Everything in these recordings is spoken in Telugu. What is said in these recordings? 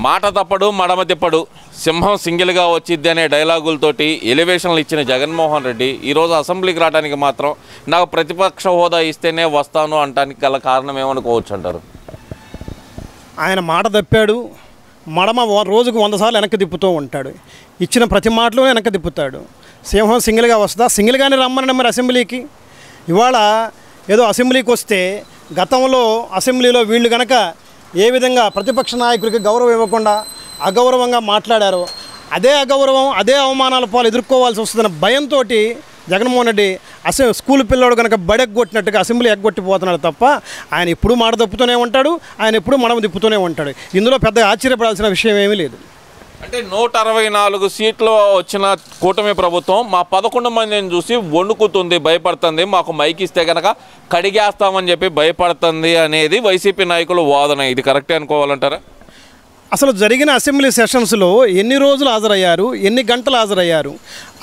మాట తప్పడు మడమ తిప్పడు సింహం సింగిల్గా వచ్చిద్ది అనే డైలాగులతోటి ఎలివేషన్లు ఇచ్చిన జగన్మోహన్ రెడ్డి ఈరోజు అసెంబ్లీకి రావడానికి మాత్రం నాకు ప్రతిపక్ష హోదా ఇస్తేనే వస్తాను అనడానికి గల కారణం ఏమనుకోవచ్చు అంటారు? ఆయన మాట తప్పాడు, మడమ రోజుకు 100 సార్లు వెనక్కి తిప్పుతూ ఉంటాడు. ఇచ్చిన ప్రతి మాటలో వెనక్కి తిప్పుతాడు. సింహం సింగిల్గా వస్తుందా? సింగిల్గానే రమ్మనండి మరి అసెంబ్లీకి. ఇవాళ ఏదో అసెంబ్లీకి వస్తే గతంలో అసెంబ్లీలో వీళ్ళు కనుక ఏ విధంగా ప్రతిపక్ష నాయకుడికి గౌరవం ఇవ్వకుండా అగౌరవంగా మాట్లాడారో అదే అగౌరవం అదే అవమానాల పాలు ఎదుర్కోవాల్సి వస్తుందన్న భయంతో జగన్మోహన్ రెడ్డి స్కూల్ పిల్లోడు కనుక బడెగ్గొట్టినట్టుగా అసెంబ్లీ ఎగ్గొట్టిపోతున్నాడు తప్ప ఆయన ఎప్పుడూ మాట తప్పుతూనే ఉంటాడు, ఆయన ఎప్పుడూ మడమ తిప్పుతూనే ఉంటాడు. ఇందులో పెద్దగా ఆశ్చర్యపడాల్సిన విషయం ఏమీ లేదు. అంటే 164 సీట్లు వచ్చిన కూటమి ప్రభుత్వం మా 11 మందిని చూసి వణుకుతుంది, భయపడుతుంది, మాకు మైక్ ఇస్తే కనుక కడిగేస్తామని చెప్పి భయపడుతుంది అనేది వైసీపీ నాయకులు వాదన. ఇది కరెక్టే అనుకోవాలంటారా? అసలు జరిగిన అసెంబ్లీ సెషన్స్లో ఎన్ని రోజులు హాజరయ్యారు, ఎన్ని గంటలు హాజరయ్యారు,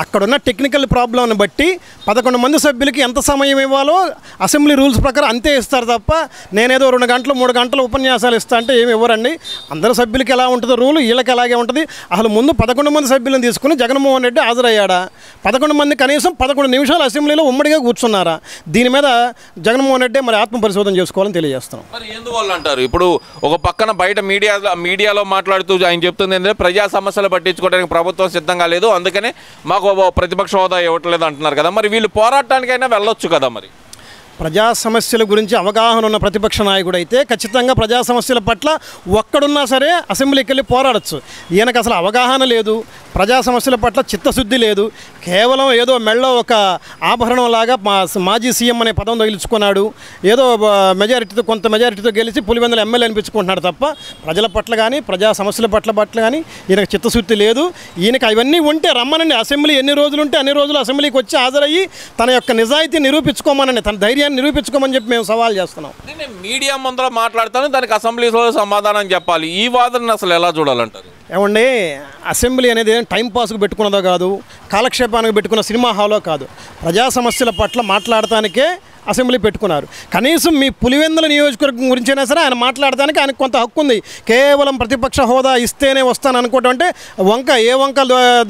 అక్కడున్న టెక్నికల్ ప్రాబ్లంని బట్టి 11 మంది సభ్యులకి ఎంత సమయం ఇవ్వాలో అసెంబ్లీ రూల్స్ ప్రకారం అంతే ఇస్తారు తప్ప నేనేదో 2 గంటలు 3 గంటలు ఉపన్యాసాలు ఇస్తా అంటే ఏమి ఇవ్వరండి. అందరు సభ్యులకి ఎలా ఉంటుందో రూలు వీళ్ళకి అలాగే ఉంటుంది. అసలు ముందు 11 మంది సభ్యులను తీసుకుని జగన్మోహన్ రెడ్డి హాజరయ్యాడా? 11 మంది కనీసం 11 నిమిషాలు అసెంబ్లీలో ఉమ్మడిగా కూర్చున్నారా? దీని మీద జగన్మోహన్ రెడ్డి మరి ఆత్మపరిశోధన చేసుకోవాలని తెలియజేస్తున్నాం. మరి ఎందువల్ల అంటారు? ఇప్పుడు ఒక పక్కన బయట మీడియాలో మాట్లాడుతూ ఆయన చెప్తుంది ఏంటంటే ప్రజా సమస్యలు పట్టించుకోవడానికి ప్రభుత్వం సిద్ధంగా లేదు, అందుకనే మాకు ప్రతిపక్ష హోదా ఇవ్వట్లేదు అంటున్నారు కదా. మరి వీళ్ళు పోరాటానికైనా వెళ్ళొచ్చు కదా. మరి ప్రజా సమస్యల గురించి అవగాహన ఉన్న ప్రతిపక్ష నాయకుడు అయితే ఖచ్చితంగా ప్రజా సమస్యల పట్ల ఒక్కడున్నా సరే అసెంబ్లీకి వెళ్ళి పోరాడచ్చు. ఈయనకు అసలు అవగాహన లేదు, ప్రజా సమస్యల పట్ల చిత్తశుద్ధి లేదు. కేవలం ఏదో మెళ్ళో ఒక ఆభరణం లాగా మాజీ సీఎం అనే పదం తగిలించుకున్నాడు, ఏదో కొంత మెజారిటీతో గెలిచి పులివెందుల ఎమ్మెల్యే అనిపించుకుంటున్నాడు తప్ప ప్రజల పట్ల కానీ ప్రజా సమస్యల పట్ల కానీ ఈయనకు చిత్తశుద్ధి లేదు. ఈయనకి అవన్నీ ఉంటే రమ్మనండి, అసెంబ్లీ ఎన్ని రోజులు ఉంటే అన్ని రోజులు అసెంబ్లీకి వచ్చి హాజరయ్యి తన యొక్క నిజాయితీ నిరూపించుకోమనండి, తన ధైర్యాన్ని నిరూపించుకోమని చెప్పి మేము సవాల్ చేస్తున్నాం. మీడియా ముందర మాట్లాడతాను, దానికి అసెంబ్లీలో సమాధానం చెప్పాలి. ఈ వాదన అసలు ఎలా చూడాలంటారు? ఏమండి, అసెంబ్లీ అనేది టైంపాస్కి పెట్టుకున్నదో కాదు, కాలక్షేపానికి పెట్టుకున్న సినిమా హాలో కాదు. ప్రజా సమస్యల పట్ల మాట్లాడటానికే అసెంబ్లీ పెట్టుకున్నారు. కనీసం మీ పులివెందుల నియోజకవర్గం గురించైనా సరే ఆయన మాట్లాడటానికి ఆయనకు కొంత హక్కు ఉంది. కేవలం ప్రతిపక్ష హోదా ఇస్తేనే వస్తాను అనుకోవడం అంటే ఏ వంక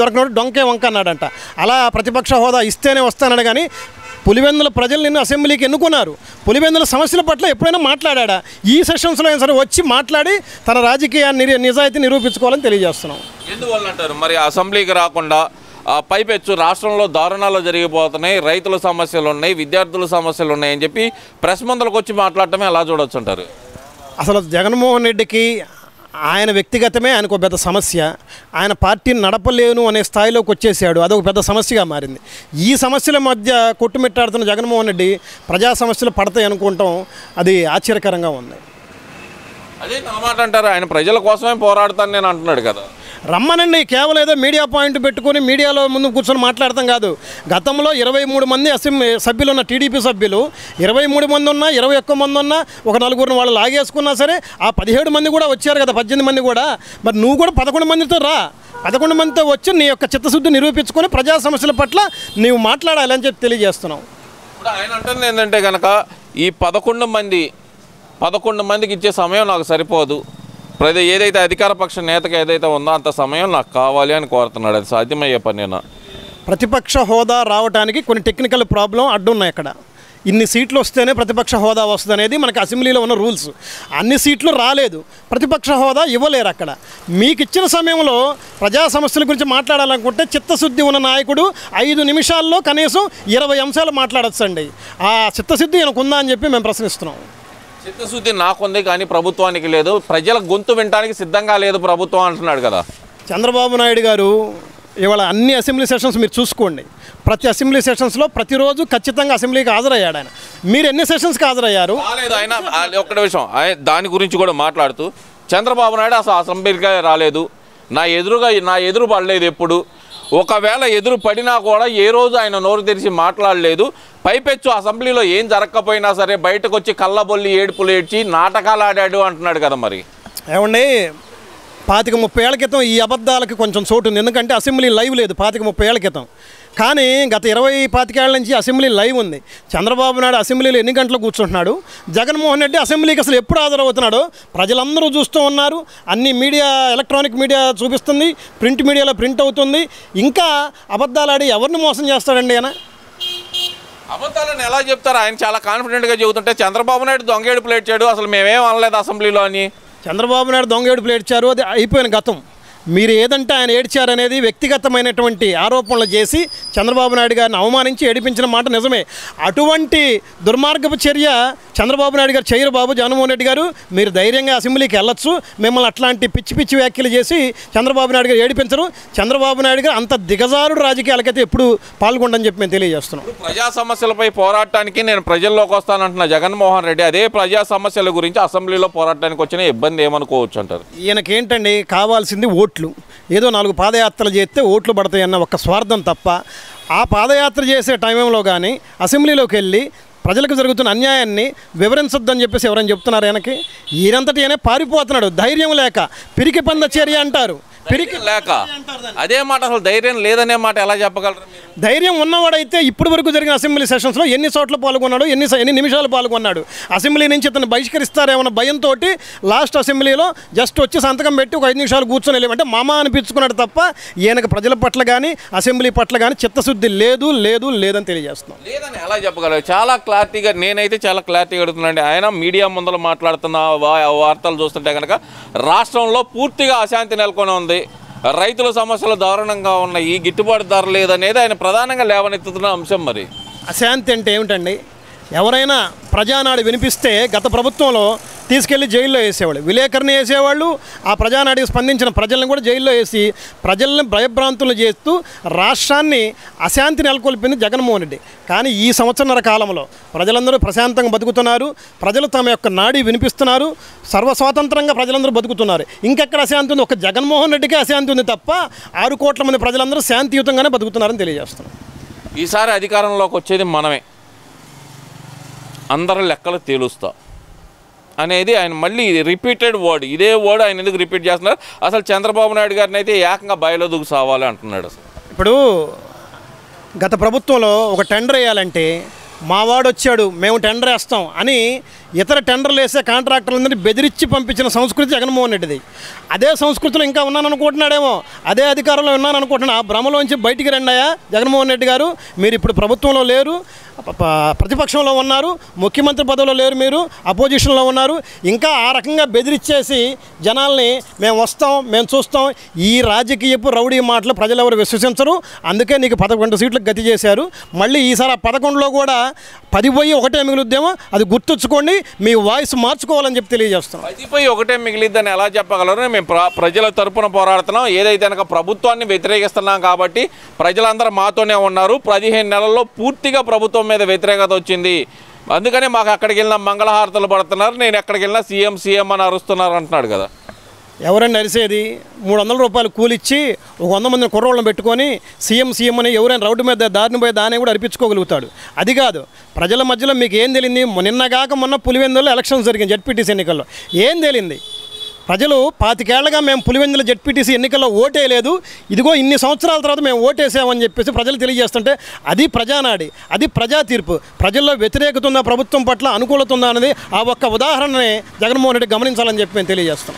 దొరకనోడు డొంకే వంక అన్నాడంట. అలా ప్రతిపక్ష హోదా ఇస్తేనే వస్తానని కానీ పులివెందుల ప్రజలు నిన్ను అసెంబ్లీకి ఎన్నుకున్నారు. పులివెందుల సమస్యల పట్ల ఎప్పుడైనా మాట్లాడా? ఈ సెషన్స్లో అయినా సరే వచ్చి మాట్లాడి తన రాజకీయ నిజాయితీ నిరూపించుకోవాలని తెలియజేస్తున్నాం. ఎందువల్ల అంటారు? మరి అసెంబ్లీకి రాకుండా పైపెచ్చు రాష్ట్రంలో దారుణాలు జరిగిపోతున్నాయి, రైతుల సమస్యలు ఉన్నాయి, విద్యార్థుల సమస్యలు ఉన్నాయని చెప్పి ప్రెస్ ముందరకు వచ్చి మాట్లాడటమే ఎలా చూడొచ్చు అంటారు? అసలు జగన్మోహన్ రెడ్డికి ఆయన వ్యక్తిగతమే ఆయనకు పెద్ద సమస్య. ఆయన పార్టీని నడపలేను అనే స్థాయిలోకి వచ్చేసాడు, అదొక పెద్ద సమస్యగా మారింది. ఈ సమస్యల మధ్య కొట్టుమిట్టాడుతున్న జగన్మోహన్ రెడ్డి ప్రజా సమస్యలు పడతాయి అనుకుంటాం అది ఆశ్చర్యకరంగా ఉంది. అదే నా మాట అంటారు, ఆయన ప్రజల కోసమే పోరాడతాను నేను అంటున్నాడు కదా. రమ్మనండి, కేవలం ఏదో మీడియా పాయింట్ పెట్టుకుని మీడియాలో ముందు కూర్చొని మాట్లాడతాం కాదు. గతంలో 23 మంది అసెంబ్లీ సభ్యులు ఉన్న టీడీపీ సభ్యులు 23 మంది ఉన్నా 21 మంది ఉన్నా ఒక 4 వాళ్ళు లాగేసుకున్నా సరే ఆ 17 మంది కూడా వచ్చారు కదా, 18 మంది కూడా. మరి నువ్వు కూడా 11 మందితో రా, 11 మందితో వచ్చి నీ యొక్క చిత్తశుద్ధి నిరూపించుకొని ప్రజా సమస్యల పట్ల నీవు మాట్లాడాలని చెప్పి తెలియజేస్తున్నావు. ఇప్పుడు ఆయన అంటుంది ఏంటంటే కనుక ఈ 11 మందికి ఇచ్చే సమయం నాకు సరిపోదు, ఏదైతే అధికార పక్ష నేతగా ఏదైతే ఉందో అంత సమయం నాకు కావాలి అని కోరుతున్నాడు. అది సాధ్యమయ్యే పనేనా? ప్రతిపక్ష హోదా రావడానికి కొన్ని టెక్నికల్ ప్రాబ్లం అడ్డున్నాయి. అక్కడ ఇన్ని సీట్లు వస్తేనే ప్రతిపక్ష హోదా వస్తుంది అనేది మనకి అసెంబ్లీలో ఉన్న రూల్స్. అన్ని సీట్లు రాలేదు, ప్రతిపక్ష హోదా ఇవ్వలేరు. అక్కడ మీకు ఇచ్చిన సమయంలో ప్రజా సమస్యల గురించి మాట్లాడాలనుకుంటే చిత్తశుద్ధి ఉన్న నాయకుడు 5 నిమిషాల్లో కనీసం 20 అంశాలు మాట్లాడచ్చండి. ఆ చిత్తశుద్ధి ఈయనకుందా అని చెప్పి మేము ప్రశ్నిస్తున్నాం. చిత్తశుద్ధి నాకుంది కానీ ప్రభుత్వానికి లేదు, ప్రజల గొంతు వినడానికి సిద్ధంగా లేదు ప్రభుత్వం అంటున్నాడు కదా చంద్రబాబు నాయుడు గారు. ఇవాళ అన్ని అసెంబ్లీ సెషన్స్ మీరు చూసుకోండి, ప్రతి అసెంబ్లీ సెషన్స్లో ప్రతిరోజు ఖచ్చితంగా అసెంబ్లీకి హాజరయ్యాడు ఆయన. మీరు ఎన్ని సెషన్స్కి హాజరయ్యారు? రాలేదు ఆయన. ఒక్క విషయం దాని గురించి కూడా మాట్లాడుతూ చంద్రబాబు నాయుడు అసలు అసెంబ్లీకి రాలేదు, నా ఎదురు పడలేదు ఎప్పుడు, ఒకవేళ ఎదురు పడినా కూడా ఏ రోజు ఆయన నోరు తెరిచి మాట్లాడలేదు. పైపెచ్చు అసెంబ్లీలో ఏం జరగకపోయినా సరే బయటకు వచ్చి కళ్ళబొల్లి ఏడుపులు ఏడ్చి నాటకాలు ఆడాడు అంటున్నాడు కదా. మరి ఏమండి, 25-30 ఏళ్ల క్రితం ఈ అబద్ధాలకు కొంచెం చోటు ఉంది. ఎందుకంటే అసెంబ్లీ లైవ్ లేదు 25-30 ఏళ్ల క్రితం. కానీ గత 20-25 ఏళ్ల నుంచి అసెంబ్లీ లైవ్ ఉంది. చంద్రబాబు నాయుడు అసెంబ్లీలో ఎన్ని గంటలు కూర్చుంటున్నాడు, జగన్మోహన్ రెడ్డి అసెంబ్లీకి అసలు ఎప్పుడు హాజరవుతున్నాడో ప్రజలందరూ చూస్తూ ఉన్నారు. అన్ని మీడియా, ఎలక్ట్రానిక్ మీడియా చూపిస్తుంది, ప్రింట్ మీడియాలో ప్రింట్ అవుతుంది. ఇంకా అబద్ధాలు ఆడి ఎవరిని మోసం చేస్తాడండి ఆయన? అబద్ధాలను ఎలా చెప్తారు? ఆయన చాలా కాన్ఫిడెంట్గా చెబుతుంటే చంద్రబాబు నాయుడు దొంగేడు ప్లేట్ చేయడు, అసలు మేమేం అనలేదు అసెంబ్లీలో అని. చంద్రబాబు నాయుడు దొంగేడుపులు ఏడ్చారు, అది అయిపోయిన గతం. మీరు ఏదంటే ఆయన ఏడ్చారనేది వ్యక్తిగతమైనటువంటి ఆరోపణలు చేసి చంద్రబాబు నాయుడు గారిని అవమానించి ఏడిపించిన మాట నిజమే. అటువంటి దుర్మార్గపు చర్య చంద్రబాబు నాయుడు గారు చేయరు బాబు. జగన్మోహన్ రెడ్డి గారు మీరు ధైర్యంగా అసెంబ్లీకి వెళ్ళొచ్చు. మిమ్మల్ని అట్లాంటి పిచ్చి పిచ్చి వ్యాఖ్యలు చేసి చంద్రబాబు నాయుడు గారు ఏడిపించరు. చంద్రబాబు నాయుడు గారు అంత దిగజారుడు రాజకీయాలకైతే ఎప్పుడు పాల్గొండని చెప్పి మేము తెలియజేస్తున్నాం. ప్రజా సమస్యలపై పోరాటానికి నేను ప్రజల్లోకి వస్తానంటున్న జగన్మోహన్ రెడ్డి అదే ప్రజా సమస్యల గురించి అసెంబ్లీలో పోరాటానికి వచ్చిన ఇబ్బంది ఏమనుకోవచ్చు అంటారు? ఈయనకేంటండి కావాల్సింది ఓట్లు. ఏదో 4 పాదయాత్రలు చేస్తే ఓట్లు పడతాయన్న ఒక స్వార్థం తప్ప, ఆ పాదయాత్ర చేసే టైంలో కానీ అసెంబ్లీలోకి వెళ్ళి ప్రజలకు జరుగుతున్న అన్యాయాన్ని వివరించొద్దని చెప్పేసి ఎవరైనా చెప్తున్నారు ఆయనకి? ఈయనంతటి ఈయనే పారిపోతున్నాడు, ధైర్యం లేక. పిరికి పంద చర్య అంటారు, పిరికి లేక. అదే మాట, అసలు ధైర్యం లేదనే మాట ఎలా చెప్పగలరు? ధైర్యం ఉన్నవాడైతే ఇప్పటి వరకు జరిగిన అసెంబ్లీ సెషన్స్లో ఎన్ని చోట్ల పాల్గొన్నాడు, ఎన్ని నిమిషాలు పాల్గొన్నాడు? అసెంబ్లీ నుంచి ఇతను బహిష్కరిస్తారేమన్న భయంతో లాస్ట్ అసెంబ్లీలో జస్ట్ వచ్చి సంతకం పెట్టి ఒక 5 నిమిషాలు కూర్చొని వెళ్ళామంటే మామ అనిపించుకున్నాడు తప్ప ఈయనకు ప్రజల పట్ల కానీ అసెంబ్లీ పట్ల కానీ చిత్తశుద్ధి లేదని తెలియజేస్తున్నాం. లేదని ఎలా చెప్పగలరు? చాలా క్లారిటీగా, నేనైతే చాలా క్లారిటీగా అడుగుతున్నానండి. ఆయన మీడియా ముందర మాట్లాడుతున్న వార్తలు చూస్తుంటే కనుక రాష్ట్రంలో పూర్తిగా అశాంతి నెలకొని ఉంది, రైతుల సమస్యలు దారుణంగా ఉన్నాయి, గిట్టుబాటు ధర లేదనేది ఆయన ప్రధానంగా లేవనెత్తుతున్న అంశం. మరి అశాంతి అంటే ఏమిటండి? ఎవరైనా ప్రజానాడు వినిపిస్తే గత ప్రభుత్వంలో తీసుకెళ్లి జైల్లో వేసేవాళ్ళు, విలేకరుని వేసేవాళ్ళు. ఆ ప్రజానాడికి స్పందించిన ప్రజలను కూడా జైల్లో వేసి ప్రజలను భయభ్రాంతులు చేస్తూ రాష్ట్రాన్ని అశాంతి నెలకొల్పింది జగన్మోహన్ రెడ్డి. కానీ ఈ సంవత్సరన్నర కాలంలో ప్రజలందరూ ప్రశాంతంగా బతుకుతున్నారు, ప్రజలు తమ యొక్క నాడి వినిపిస్తున్నారు, సర్వస్వాతంత్రంగా ప్రజలందరూ బతుకుతున్నారు. ఇంకెక్కడ అశాంతి ఉంది? ఒక జగన్మోహన్ రెడ్డికే అశాంతి ఉంది తప్ప 6 కోట్ల మంది ప్రజలందరూ శాంతియుతంగానే బతుకుతున్నారని తెలియజేస్తున్నాం. ఈసారి అధికారంలోకి వచ్చేది మనమే, అందరూ లెక్కలు తేలుస్తా అనేది ఆయన మళ్ళీ రిపీటెడ్ వర్డ్. ఇదే వర్డ్ ఆయన ఎందుకు రిపీట్ చేస్తున్నారు? అసలు చంద్రబాబు నాయుడు గారిని అయితే ఏకంగా బయలు దూకు సావాలి అంటున్నాడు. అసలు ఇప్పుడు గత ప్రభుత్వంలో ఒక టెండర్ వేయాలంటే మా వాడు వచ్చాడు మేము టెండర్ వేస్తాం అని ఇతర టెండర్లు వేసే కాంట్రాక్టర్లందరినీ బెదిరించి పంపించిన సంస్కృతి జగన్మోహన్ రెడ్డిది. అదే సంస్కృతిలో ఇంకా ఉన్నాను అనుకుంటున్నాడేమో, అదే అధికారంలో ఉన్నాను అనుకుంటున్నా. ఆ భ్రమలోంచి బయటికి రండాయా జగన్మోహన్ రెడ్డి గారు. మీరు ఇప్పుడు ప్రభుత్వంలో లేరు, ప్రతిపక్షంలో ఉన్నారు, ముఖ్యమంత్రి పదవిలో లేరు, మీరు అపోజిషన్లో ఉన్నారు. ఇంకా ఆ రకంగా బెదిరించేసి జనాల్ని మేము వస్తాం, మేము చూస్తాం, ఈ రాజకీయపు రౌడీ మాటలు ప్రజలు ఎవరు విశ్వసించరు. అందుకే నీకు 11 సీట్లకు గతి చేశారు. మళ్ళీ ఈసారి ఆ 11లో కూడా 10 పోయి 1 మిగులుద్దేమో, అది గుర్తుంచుకోండి. మీ వాయిస్ మార్చుకోవాలని చెప్పి తెలియజేస్తాం. 10 పోయి 1 మిగిలిద్దని ఎలా చెప్పగలరు? మేము ప్రజల తరపున పోరాడుతున్నాం, ఏదైతే కనుక ప్రభుత్వాన్ని వ్యతిరేకిస్తున్నాం కాబట్టి ప్రజలందరూ మాతోనే ఉన్నారు. 15 నెలల్లో పూర్తిగా ప్రభుత్వం మీద వ్యతిరేకత వచ్చింది, అందుకని మాకు అక్కడికి వెళ్ళినా మంగళహారతలు పడుతున్నారు, నేను ఎక్కడికి వెళ్ళినా సీఎం అని అరుస్తున్నారు అంటున్నాడు కదా. ఎవరైనా అరిసేది? 300 రూపాయలు కూలిచ్చి ఒక 100 మందిని కుర్రోళ్ళని పెట్టుకొని సీఎం అని ఎవరైనా రోడ్డు మీద దారిని పోయి దాన్ని కూడా అరిపించుకోగలుగుతాడు. అది కాదు, ప్రజల మధ్యలో మీకు ఏం తెలియంది? నిన్నగాక మొన్న పులివెందులలో ఎలక్షన్స్ జరిగింది, జెడ్పీటీసీ ఎన్నికల్లో. ఏం తేలింది? ప్రజలు 25 ఏళ్లుగా మేము పులివెందుల జెడ్పీటీసీ ఎన్నికల్లో ఓటేయలేదు, ఇదిగో ఇన్ని సంవత్సరాల తర్వాత మేము ఓటేసామని చెప్పేసి ప్రజలు తెలియజేస్తుంటే అది ప్రజానాడి, అది ప్రజా తీర్పు. ప్రజల్లో వ్యతిరేకత ఉందా ప్రభుత్వం పట్ల, అనుకూలత ఉందా అనేది ఆ ఒక్క ఉదాహరణని జగన్మోహన్ రెడ్డి గమనించాలని చెప్పి మేము తెలియజేస్తాం.